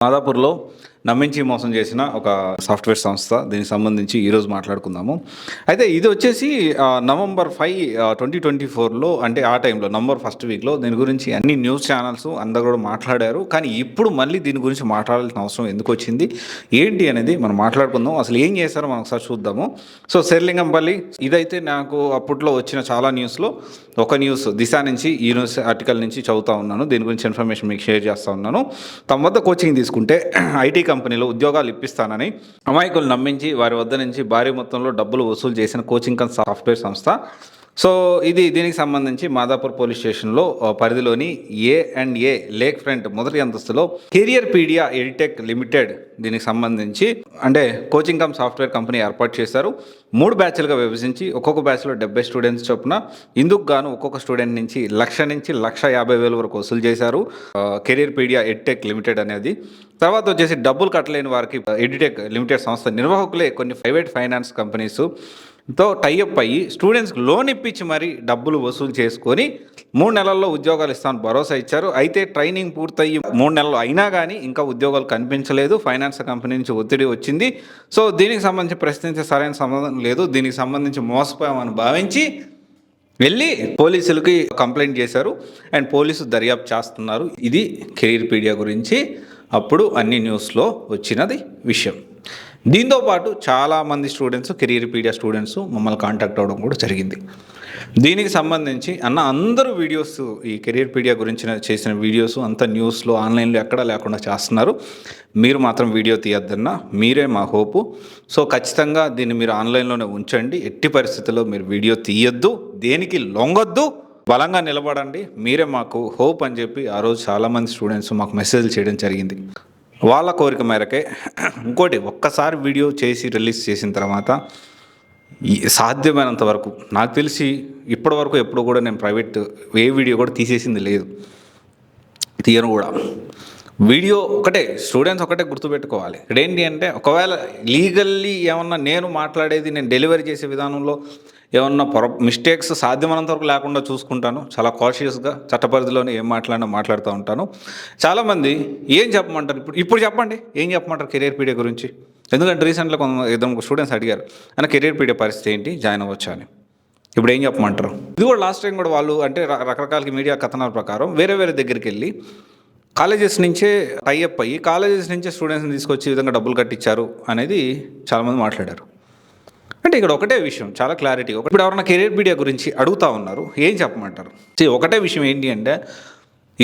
మాదాపూర్లో నమ్మించి మోసం చేసిన ఒక సాఫ్ట్వేర్ సంస్థ. దీనికి సంబంధించి ఈరోజు మాట్లాడుకుందాము. అయితే ఇది వచ్చేసి నవంబర్ 5, 2024లో, అంటే ఆ టైంలో నవంబర్ ఫస్ట్ వీక్లో దీని గురించి అన్ని న్యూస్ ఛానల్స్ అందరూ కూడా మాట్లాడారు. కానీ ఇప్పుడు మళ్ళీ దీని గురించి మాట్లాడాల్సిన అవసరం ఎందుకు వచ్చింది, ఏంటి అనేది మనం మాట్లాడుకుందాం. అసలు ఏం చేశారో మనం ఒకసారి చూద్దాము. సో శేర్లింగంపల్లి, ఇదైతే నాకు అప్పట్లో వచ్చిన చాలా న్యూస్లో ఒక న్యూస్, దిశ నుంచి ఈ న్యూస్ ఆర్టికల్ నుంచి చదువుతా ఉన్నాను. దీని గురించి ఇన్ఫర్మేషన్ మీకు షేర్ చేస్తూ ఉన్నాను. తమ వద్ద కోచింగ్ తీసుకుంటే ఐటీ కంపెనీలో ఉద్యోగాలు ఇప్పిస్తానని అమాయకులు నమ్మించి వారి వద్ద నుంచి భారీ మొత్తంలో డబ్బులు వసూలు చేసిన కోచింగ్ సాఫ్ట్వేర్ సంస్థ. సో దీనికి సంబంధించి మాదాపూర్ పోలీస్ స్టేషన్లో పరిధిలోని A&A లేక్ ఫ్రంట్ మొదటి అంతస్తులో కెరియర్ పీడియా ఎడిటెక్ లిమిటెడ్ దీనికి సంబంధించి అంటే కోచింగ్ సాఫ్ట్వేర్ కంపెనీ ఏర్పాటు చేశారు. 3 బ్యాచ్లుగా విభజించి ఒక్కొక్క బ్యాచ్లో 70 స్టూడెంట్స్ చొప్పున ఇందుకు గాను ఒక్కొక్క స్టూడెంట్ నుంచి 1,00,000 నుంచి 1,50,000 వరకు వసూలు చేశారు కెరియర్ పీడియా ఎడిటెక్ లిమిటెడ్ అనేది. తర్వాత వచ్చేసి డబ్బులు కట్టలేని వారికి ఎడిటెక్ లిమిటెడ్ సంస్థ నిర్వాహకులే కొన్ని ప్రైవేట్ ఫైనాన్స్ కంపెనీస్ తో టైఅప్ అయ్యి స్టూడెంట్స్కి లోన్ ఇప్పించి మరీ డబ్బులు వసూలు చేసుకొని 3 నెలల్లో ఉద్యోగాలు ఇస్తామని భరోసా ఇచ్చారు. అయితే ట్రైనింగ్ పూర్తయ్యి 3 నెలలు అయినా కానీ ఇంకా ఉద్యోగాలు కనిపించలేదు. ఫైనాన్స్ కంపెనీ నుంచి ఒత్తిడి వచ్చింది. సో దీనికి సంబంధించి ప్రశ్నించే సరైన సమాధానం లేదు. దీనికి సంబంధించి మోసపోయామని భావించి వెళ్ళి పోలీసులకి కంప్లైంట్ చేశారు. అండ్ పోలీసు దర్యాప్తు చేస్తున్నారు. ఇది కెరీర్ పీడియా గురించి అప్పుడు అన్ని న్యూస్లో వచ్చినది విషయం. దీంతోపాటు చాలామంది స్టూడెంట్స్, కెరీర్ పీడియా స్టూడెంట్స్ మమ్మల్ని కాంటాక్ట్ అవ్వడం కూడా జరిగింది. దీనికి సంబంధించి అందరూ వీడియోస్, ఈ కెరీర్ పీడియా గురించి చేసిన వీడియోస్ అంతా న్యూస్లో, ఆన్లైన్లో ఎక్కడా లేకుండా చేస్తున్నారు. మీరు మాత్రం వీడియో తీయొద్దన్నా, మీరే మా హోపు. సో ఖచ్చితంగా దీన్ని మీరు ఆన్లైన్లోనే ఉంచండి. ఎట్టి పరిస్థితుల్లో మీరు వీడియో తీయొద్దు, దేనికి లొంగొద్దు, బలంగా నిలబడండి. మీరే మాకు హోప్ అని చెప్పి ఆ రోజు చాలామంది స్టూడెంట్స్ మాకు మెసేజ్లు చేయడం జరిగింది. వాళ్ళ కోరిక మేరకే ఇంకోటి, ఒక్కసారి వీడియో చేసి రిలీజ్ చేసిన తర్వాత సాధ్యమైనంత వరకు, నాకు తెలిసి ఇప్పటి వరకు ఎప్పుడు కూడా నేను ప్రైవేట్ ఏ వీడియో కూడా తీసేసింది లేదు, తీయను కూడా. వీడియో ఒకటే, స్టూడెంట్స్ ఒకటే గుర్తుపెట్టుకోవాలి. ఇక్కడేంటి అంటే, ఒకవేళ లీగల్లీ ఏమన్నా నేను మాట్లాడేది, నేను డెలివరీ చేసే విధానంలో ఏమన్నా మిస్టేక్స్ సాధ్యమైనంత వరకు లేకుండా చూసుకుంటాను. చాలా కాషియస్గా చట్టపరిధిలోనే ఏం మాట్లాడుతూ ఉంటాను. చాలామంది ఏం చెప్పమంటారు, ఇప్పుడు చెప్పండి, ఏం చెప్పమంటారు కెరీర్ పీడియా గురించి? ఎందుకంటే రీసెంట్గా ఇద్దరు స్టూడెంట్స్ అడిగారు, అన్న కెరీర్ పీడియా పరిస్థితి ఏంటి, జాయిన్ అవ్వచ్చా అని. ఇప్పుడు ఏం చెప్పమంటారు? ఇది కూడా లాస్ట్ టైం కూడా వాళ్ళు అంటే రకరకాల మీడియా కథనాల ప్రకారం వేరే దగ్గరికి వెళ్ళి కాలేజెస్ నుంచే టైఅప్ అయ్యి కాలేజెస్ నుంచే స్టూడెంట్స్ని తీసుకొచ్చి ఈ విధంగా డబ్బులు కట్టించారు అనేది చాలామంది మాట్లాడారు. అంటే ఇక్కడ ఒకటే విషయం, చాలా క్లారిటీ. ఇప్పుడు ఎవరన్నా కెరీర్ పీడియా గురించి అడుగుతూ ఉన్నారు, ఏం చెప్పమంటారు? ఒకటే విషయం ఏంటి అంటే,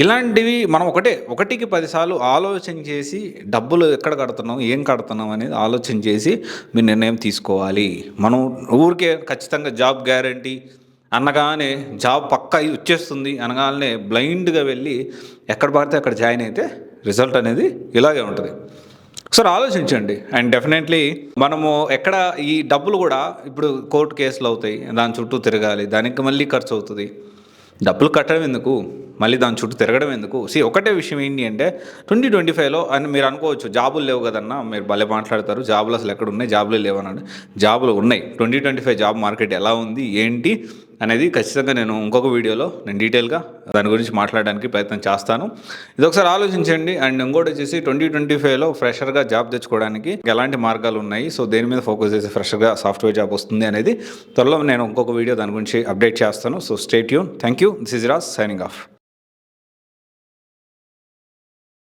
ఇలాంటివి మనం ఒకటికి 10 సార్లు ఆలోచన చేసి డబ్బులు ఎక్కడ కడుతున్నాం, ఏం కడుతున్నాం అనేది ఆలోచన చేసి మీరు నిర్ణయం తీసుకోవాలి. మనం ఊరికే ఖచ్చితంగా జాబ్ గ్యారంటీ అనగానే, జాబ్ పక్కా వచ్చేస్తుంది అనగానే బ్లైండ్గా వెళ్ళి ఎక్కడ పడితే అక్కడ జాయిన్ అయితే రిజల్ట్ అనేది ఇలాగే ఉంటుంది. ఒకసారి ఆలోచించండి. అండ్ డెఫినెట్లీ మనము ఎక్కడ ఈ డబ్బులు కూడా ఇప్పుడు కోర్టు కేసులు అవుతాయి, దాని చుట్టూ తిరగాలి, దానికి మళ్ళీ ఖర్చు అవుతుంది. డబ్బులు కట్టడం ఎందుకు, మళ్ళీ దాని చుట్టూ తిరగడం ఎందుకు? ఒకటే విషయం ఏంటి అంటే, 2025లో అని మీరు అనుకోవచ్చు, జాబులు లేవు కదన్నా, మీరు భలే మాట్లాడతారు, జాబులు అసలు ఎక్కడ ఉన్నాయి, జాబులు లేవన్నాడు. జాబులు ఉన్నాయి. 2025 జాబ్ మార్కెట్ ఎలా ఉంది ఏంటి అనేది ఖచ్చితంగా నేను ఇంకొక వీడియోలో నేను డీటెయిల్గా దాని గురించి మాట్లాడడానికి ప్రయత్నం చేస్తాను. ఇది ఒకసారి ఆలోచించండి. అండ్ ఇంకోటి వచ్చేసి 2025లో ఫ్రెషర్గా జాబ్ తెచ్చుకోవడానికి ఎలాంటి మార్గాలు ఉన్నాయి, సో దేని మీద ఫోకస్ చేసి ఫ్రెషర్గా సాఫ్ట్వేర్ జాబ్ వస్తుంది అనేది త్వరలో నేను ఇంకొక వీడియో దాని గురించి అప్డేట్ చేస్తాను. So stay tune. Thank you. This is Raj signing off.